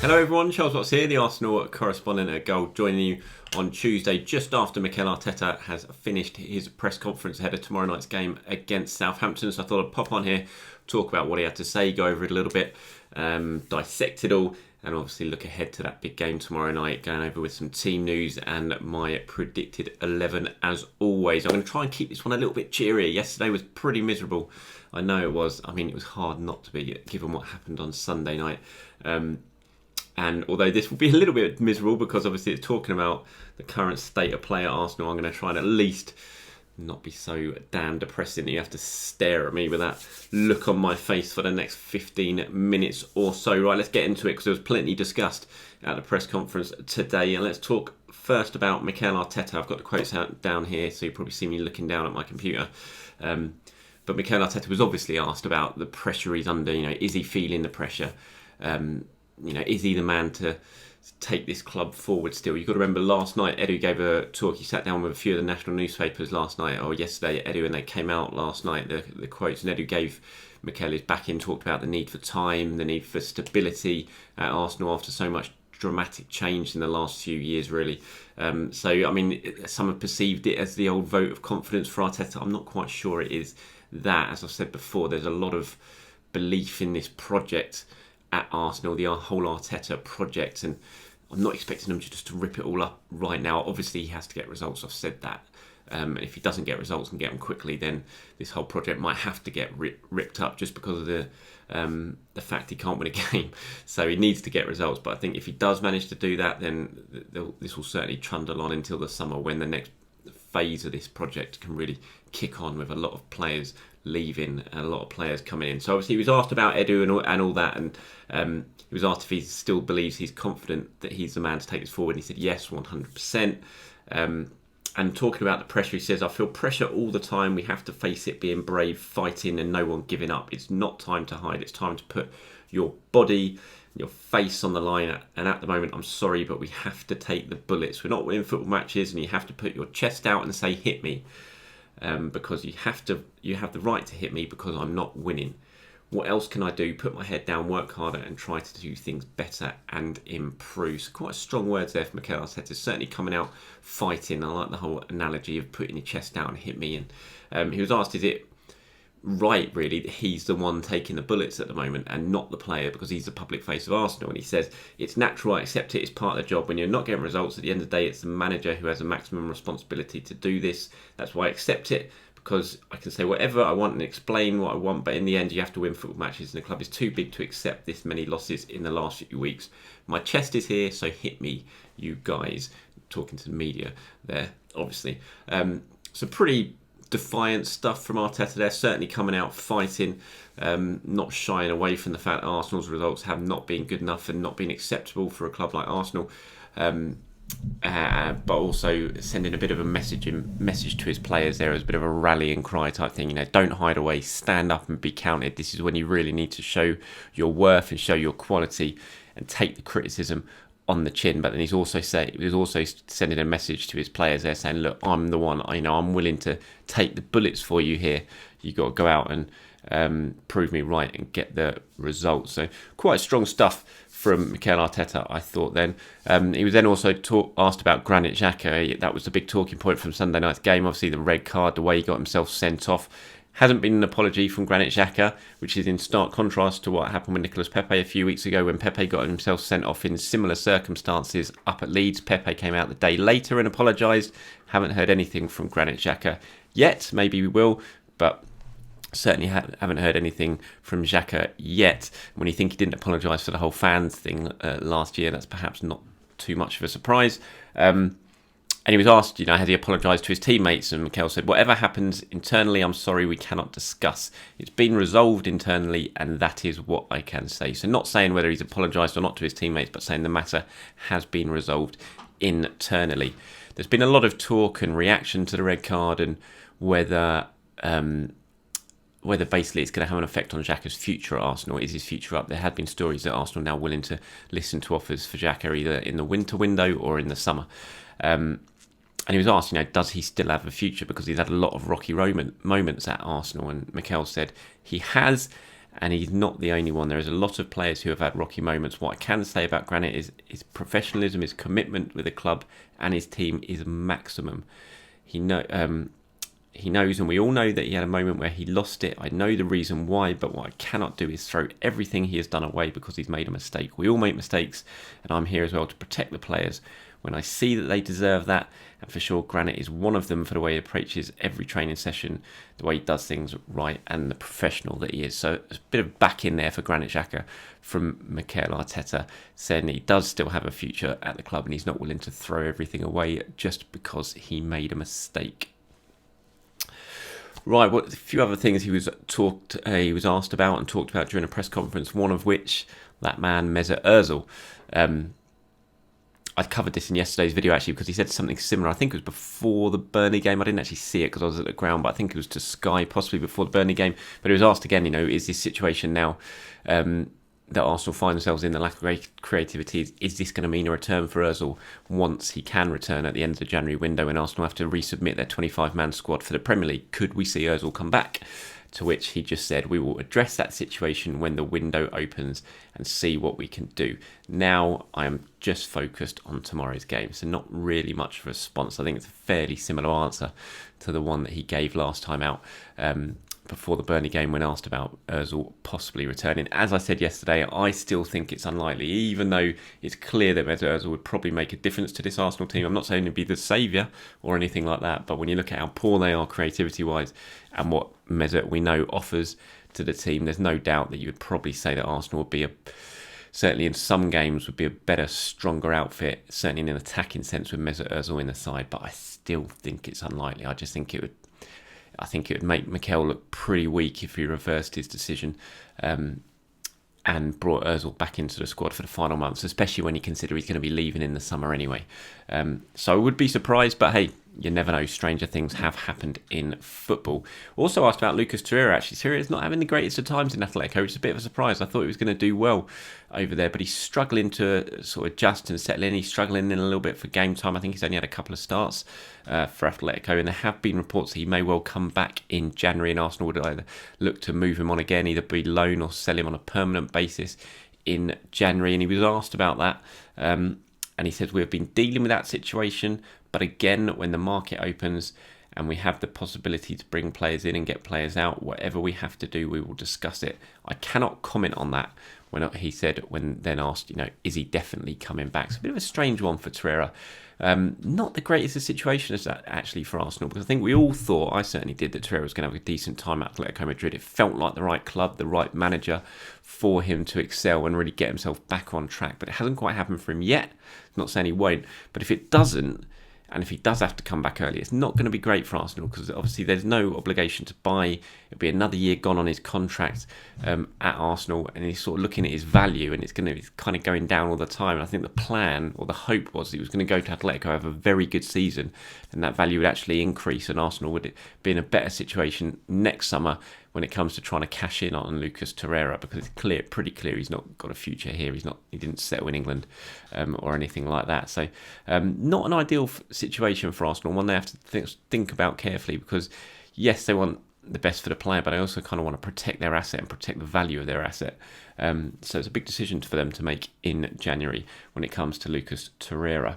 Hello everyone, Charles Watts here, the Arsenal correspondent at Goal, joining you on Tuesday just after Mikel Arteta has finished his press conference ahead of tomorrow night's game against Southampton. So I thought I'd pop on here, talk about what he had to say, go over it a little bit, dissect it all, and obviously look ahead to that big game tomorrow night, going over with some team news and my predicted 11 as always. I'm going to try and keep this one a little bit cheerier. Yesterday was pretty miserable. I know it was. I mean, it was hard not to be, given what happened on Sunday night. And although this will be a little bit miserable because obviously it's talking about the current state of play at Arsenal, I'm going to try and at least not be so damn depressing that you have to stare at me with that look on my face for the next 15 minutes or so. Right, let's get into it because there was plenty discussed at the press conference today. And let's talk first about Mikel Arteta. I've got the quotes out down here, so you probably see me looking down at my computer. But Mikel Arteta was obviously asked about the pressure he's under. You know, is he feeling the pressure? Is he the man to take this club forward still? You've got to remember last night, Edu gave a talk. He sat down with a few of the national newspapers last night, or yesterday, Edu, and they came out last night, the quotes. And Edu gave Mikel his back in, talked about the need for time, the need for stability at Arsenal after so much dramatic change in the last few years, really. Some have perceived it as the old vote of confidence for Arteta. I'm not quite sure it is that. As I've said before, there's a lot of belief in this project at Arsenal, the whole Arteta project, and I'm not expecting them to rip it all up right now. Obviously, he has to get results. I've said that. And if he doesn't get results and get them quickly, then this whole project might have to get ripped up just because of the fact he can't win a game. So he needs to get results. But I think if he does manage to do that, then this will certainly trundle on until the summer, when the next phase of this project can really kick on, with a lot of players leaving and a lot of players coming in. So obviously he was asked about Edu and all that, and he was asked if he still believes he's confident that he's the man to take this forward, and he said yes, 100%. And talking about the pressure, he says, I feel pressure all the time. We have to face it, being brave, fighting, and no one giving up. It's not time to hide. It's time to put your body, your face on the line. And at the moment, I'm sorry, but we have to take the bullets. We're not winning football matches, and you have to put your chest out and say, hit me. Because you have the right to hit me because I'm not winning. What else can I do? Put my head down, work harder, and try to do things better and improve. So quite strong words there from Mikel Arteta. Certainly coming out fighting. I like the whole analogy of putting your chest down and hit me. And he was asked, is it right, really, that he's the one taking the bullets at the moment and not the player, because he's the public face of Arsenal? And he says, it's natural, I accept it, it's part of the job. When you're not getting results, at the end of the day, it's the manager who has the maximum responsibility to do this. That's why I accept it, because I can say whatever I want and explain what I want, but in the end you have to win football matches, and the club is too big to accept this many losses in the last few weeks. My chest is here, so hit me, you guys. Talking to the media there, obviously. So pretty defiant stuff from Arteta there, certainly coming out fighting, not shying away from the fact that Arsenal's results have not been good enough and not been acceptable for a club like Arsenal, but also sending a bit of a message to his players there as a bit of a rallying cry type thing. You know, don't hide away, stand up and be counted. This is when you really need to show your worth and show your quality and take the criticism on the chin. But then he was also sending a message to his players there, saying, look, I'm the one, I'm willing to take the bullets for you here. You got to go out and prove me right and get the results. So quite strong stuff from Mikel Arteta, I thought then. He was then also asked about Granit Xhaka. That was the big talking point from Sunday night's game. Obviously the red card, the way he got himself sent off. Hasn't been an apology from Granit Xhaka, which is in stark contrast to what happened with Nicolas Pepe a few weeks ago, when Pepe got himself sent off in similar circumstances up at Leeds. Pepe came out the day later and apologised. Haven't heard anything from Granit Xhaka yet. Maybe we will, but certainly haven't heard anything from Xhaka yet. When you think he didn't apologise for the whole fans thing last year, that's perhaps not too much of a surprise. And he was asked, has he apologised to his teammates? And Mikel said, whatever happens internally, I'm sorry, we cannot discuss. It's been resolved internally, and that is what I can say. So not saying whether he's apologised or not to his teammates, but saying the matter has been resolved internally. There's been a lot of talk and reaction to the red card, and whether basically it's going to have an effect on Xhaka's future at Arsenal. Is his future up? There had been stories that Arsenal are now willing to listen to offers for Xhaka either in the winter window or in the summer. And he was asked, does he still have a future? Because he's had a lot of rocky moments at Arsenal. And Mikel said he has, and he's not the only one. There is a lot of players who have had rocky moments. What I can say about Granit is his professionalism, his commitment with the club and his team is maximum. He knows, and we all know that he had a moment where he lost it. I know the reason why, but what I cannot do is throw everything he has done away because he's made a mistake. We all make mistakes, and I'm here as well to protect the players when I see that they deserve that. And for sure, Granit is one of them for the way he approaches every training session, the way he does things right, and the professional that he is. So a bit of back in there for Granit Xhaka from Mikel Arteta, saying he does still have a future at the club and he's not willing to throw everything away just because he made a mistake. Right, well, a few other things he was asked about and talked about during a press conference, one of which, that man Mesut Ozil. I covered this in yesterday's video actually because he said something similar. I think it was before the Burnley game. I didn't actually see it because I was at the ground, but I think it was to Sky, possibly before the Burnley game. But he was asked again, is this situation now that Arsenal find themselves in, the lack of creativity, is this going to mean a return for Ozil once he can return at the end of the January window and Arsenal have to resubmit their 25-man squad for the Premier League? Could we see Ozil come back? To which he just said, we will address that situation when the window opens and see what we can do. Now I am just focused on tomorrow's game. So not really much of a response. I think it's a fairly similar answer to the one that he gave last time out before the Burnley game when asked about Ozil possibly returning. As I said yesterday, I still think it's unlikely, even though it's clear that Mesut Ozil would probably make a difference to this Arsenal team. I'm not saying he'd be the saviour or anything like that, but when you look at how poor they are creativity-wise and what Mesut, we know, offers to the team, there's no doubt that you would probably say that Arsenal would be certainly in some games would be a better, stronger outfit, certainly in an attacking sense with Mesut Ozil in the side, but I still think it's unlikely. I think it would make Mikel look pretty weak if he reversed his decision and brought Ozil back into the squad for the final months, especially when you consider he's going to be leaving in the summer anyway. So I would be surprised, but hey, you never know. Stranger things have happened in football. Also asked about Lucas Torreira, actually. Torreira's not having the greatest of times in Atletico, which is a bit of a surprise. I thought he was going to do well over there, but he's struggling to sort of adjust and settle in. He's struggling in a little bit for game time. I think he's only had a couple of starts for Atletico, and there have been reports that he may well come back in January, and Arsenal would either look to move him on again, either be loan or sell him on a permanent basis in January. And he was asked about that, and he said, we've been dealing with that situation, but again, when the market opens and we have the possibility to bring players in and get players out, whatever we have to do, we will discuss it. I cannot comment on that. When then asked, is he definitely coming back? It's a bit of a strange one for Torreira. Not the greatest of situations actually for Arsenal, because I think we all thought, I certainly did, that Torreira was going to have a decent time at Atletico Madrid. It felt like the right club, the right manager for him to excel and really get himself back on track. But it hasn't quite happened for him yet. I'm not saying he won't, but if it doesn't, and if he does have to come back early, it's not going to be great for Arsenal because obviously there's no obligation to buy. It'll be another year gone on his contract at Arsenal, and he's sort of looking at his value, and it's kind of going down all the time. And I think the plan or the hope was he was going to go to Atletico, have a very good season, and that value would actually increase, and Arsenal would be in a better situation next summer when it comes to trying to cash in on Lucas Torreira, because it's pretty clear he's not got a future here. He didn't settle in England or anything like that. So not an ideal situation for Arsenal, one they have to think about carefully, because yes, they want the best for the player, but I also kind of want to protect their asset and protect the value of their asset. So it's a big decision for them to make in January when it comes to Lucas Torreira.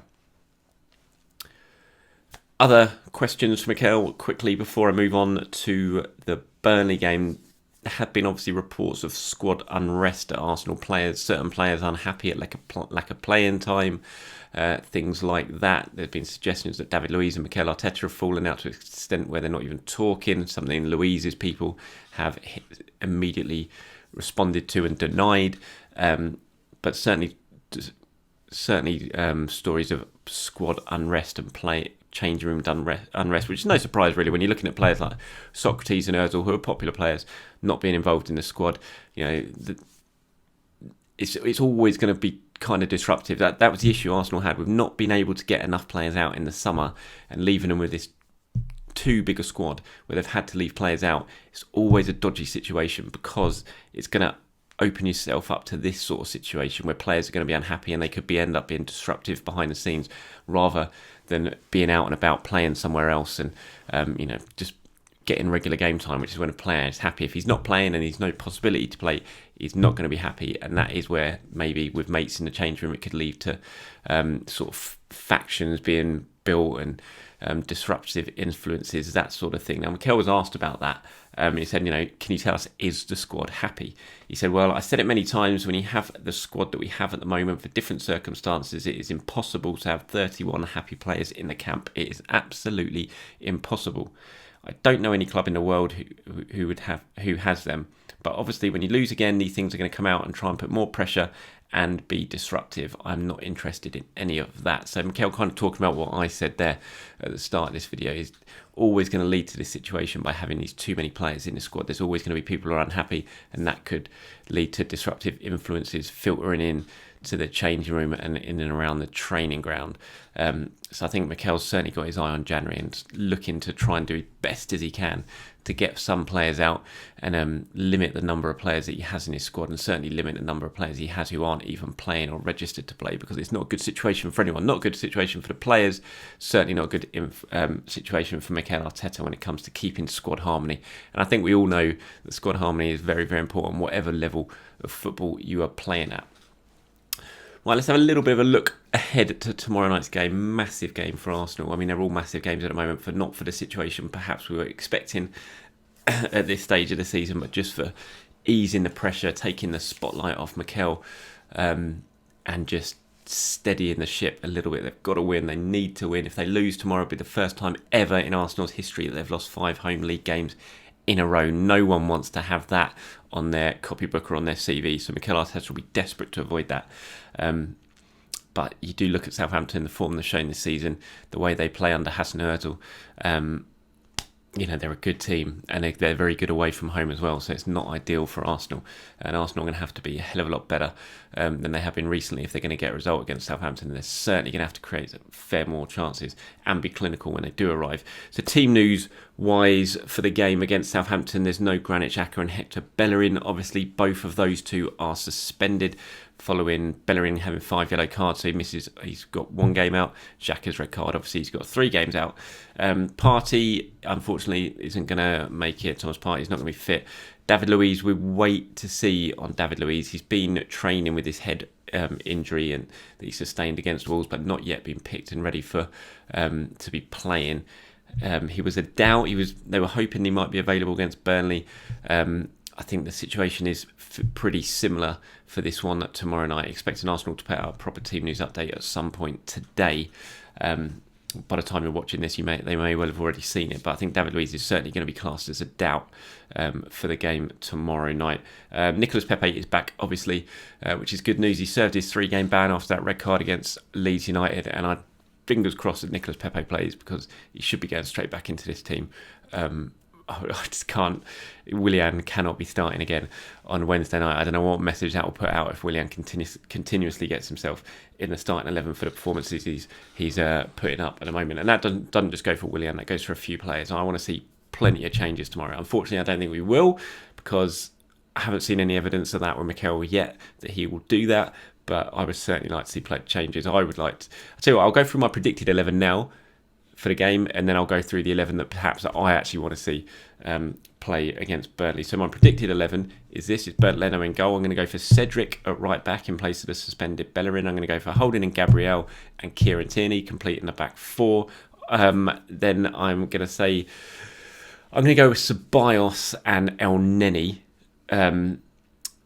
Other questions for Mikel quickly before I move on to the Burnley game. There have been obviously reports of squad unrest at Arsenal, certain players unhappy at lack of playing time, things like that. There's been suggestions that David Luiz and Mikel Arteta have fallen out to an extent where they're not even talking, something Luiz's people have immediately responded to and denied. But certainly stories of squad unrest and changing room unrest, which is no surprise really when you're looking at players like Socrates and Ozil, who are popular players, not being involved in the squad. It's always going to be kind of disruptive. That was the issue Arsenal had with not being able to get enough players out in the summer and leaving them with this too big a squad where they've had to leave players out. It's always a dodgy situation because it's going to open yourself up to this sort of situation where players are going to be unhappy and they could end up being disruptive behind the scenes rather than being out and about playing somewhere else and just getting regular game time, which is when a player is happy. If he's not playing and he's no possibility to play, he's not going to be happy, and that is where maybe with mates in the change room it could lead to sort of factions being built and disruptive influences, that sort of thing. Now, Mikel was asked about that. He said, can you tell us, is the squad happy? He said, well, I said it many times, when you have the squad that we have at the moment for different circumstances, it is impossible to have 31 happy players in the camp. It is absolutely impossible. I don't know any club in the world who has them. But obviously, when you lose again, these things are going to come out and try and put more pressure and be disruptive. I'm not interested in any of that. So Mikel kind of talking about what I said there at the start of this video is always going to lead to this situation by having these too many players in the squad. There's always going to be people who are unhappy, and that could lead to disruptive influences filtering in to the changing room and in and around the training ground. So I think Mikel's certainly got his eye on January and looking to try and do as best as he can to get some players out and limit the number of players that he has in his squad, and certainly limit the number of players he has who aren't even playing or registered to play, because it's not a good situation for anyone. Not a good situation for the players, certainly not a good situation for Mikel Arteta when it comes to keeping squad harmony. And I think we all know that squad harmony is very, very important, whatever level of football you are playing at. Right, let's have a little bit of a look ahead to tomorrow night's game. Massive game for Arsenal. I mean, they're all massive games at the moment, not for the situation perhaps we were expecting at this stage of the season, but just for easing the pressure, taking the spotlight off Mikel, and just steadying the ship a little bit. They've got to win. They need to win. If they lose tomorrow, it'll be the first time ever in Arsenal's history that they've lost 5 home league games in a row. No one wants to have that on their copybook or on their CV, so Mikel Arteta will be desperate to avoid that. But you do look at Southampton, the form they've shown this season, the way they play under Hassan Özil. They're a good team, and they're very good away from home as well, so it's not ideal for Arsenal. And Arsenal are going to have to be a hell of a lot better than they have been recently if they're going to get a result against Southampton. They're certainly going to have to create fair more chances and be clinical when they do arrive. So team news-wise for the game against Southampton, there's no Granit Xhaka and Hector Bellerin. Obviously, both of those two are suspended following Bellerin having 5 yellow cards, so he's got 1 game out. Xhaka's red card, obviously he's got 3 games out. Partey, unfortunately, isn't going to make it. Thomas Partey's not going to be fit. David Luiz, we wait to see on David Luiz. He's been training with his head injury and that he sustained against Wolves, but not yet been picked and ready for to be playing. He was a doubt. They were hoping he might be available against Burnley. I think the situation is pretty similar for this one tomorrow night. Expecting Arsenal to put out a proper team news update at some point today. By the time you're watching this, they may well have already seen it, but I think David Luiz is certainly going to be classed as a doubt for the game tomorrow night. Nicolas Pepe is back, obviously, which is good news. He served his 3-game ban after that red card against Leeds United, and I fingers crossed that Nicolas Pepe plays, because he should be going straight back into this team. I just can't. Willian cannot be starting again on Wednesday night. I don't know what message that will put out if Willian continuously gets himself in the starting 11 for the performances he's putting up at the moment. And that doesn't just go for Willian, that goes for a few players. I want to see plenty of changes tomorrow. Unfortunately, I don't think we will, because I haven't seen any evidence of that with Mikel yet, that he will do that. But I would certainly like to see changes. I'll tell you what, I'll go through my predicted 11 now for the game, and then I'll go through the 11 that I actually want to see play against Burnley. So my predicted 11 is this: it's Bernd Leno in goal. I'm going to go for Cedric at right back in place of the suspended Bellerin. I'm going to go for Holding and Gabriel and Kieran Tierney, completing the back 4. Then I'm going to go with Ceballos and El Neni.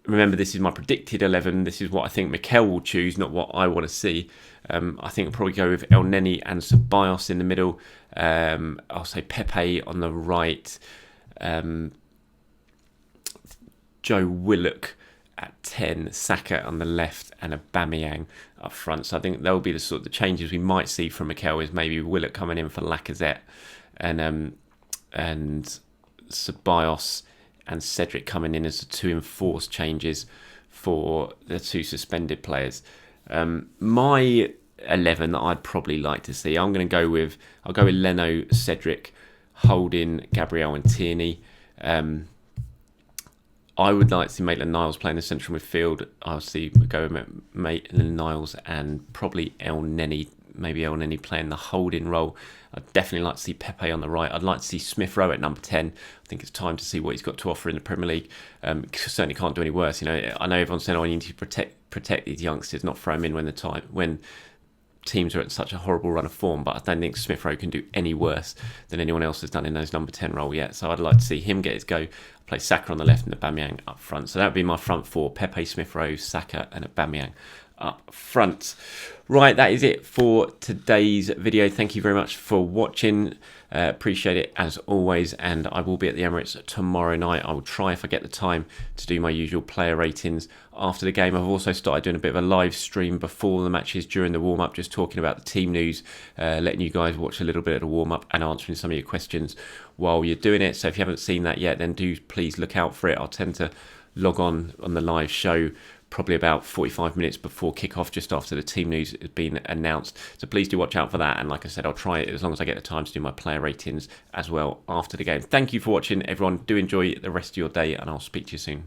Remember, this is my predicted 11. This is what I think Mikel will choose, not what I want to see. I think I'll probably go with El Neni and Ceballos in the middle. I'll say Pepe on the right. Joe Willock at 10. Saka on the left, and Aubameyang up front. So I think there'll be the sort of the changes we might see from Mikel is maybe Willock coming in for Lacazette, and Ceballos and Cedric coming in as the 2 enforced changes for the 2 suspended players. My 11 that I'd probably like to see, I'll go with Leno, Cedric, Holding, Gabriel and Tierney. I would like to see Maitland-Niles playing the central midfield. I'll see go with Maitland-Niles and probably El Neni. Maybe El Neni playing the holding role. I'd definitely like to see Pepe on the right. I'd like to see Smith Rowe at number 10. I think it's time to see what he's got to offer in the Premier League. Certainly can't do any worse. You know, I know everyone's saying, "Oh, you need to protect these youngsters, not throw them in when teams are at such a horrible run of form." But I don't think Smith Rowe can do any worse than anyone else has done in those number 10 role yet. So I'd like to see him get his go. Play Saka on the left and Aubameyang up front. So that would be my front four: Pepe, Smith Rowe, Saka, and Aubameyang up front. Right, that is it for today's video. Thank you very much for watching. Appreciate it as always, and I will be at the Emirates tomorrow night. I will try, if I get the time, to do my usual player ratings after the game. I've also started doing a bit of a live stream before the matches during the warm-up, just talking about the team news, letting you guys watch a little bit of the warm-up and answering some of your questions while you're doing it. So if you haven't seen that yet, then do please look out for it. I'll tend to log on the live show probably about 45 minutes before kickoff, just after the team news has been announced. So please do watch out for that. And like I said, I'll try it as long as I get the time to do my player ratings as well after the game. Thank you for watching, everyone. Do enjoy the rest of your day, and I'll speak to you soon.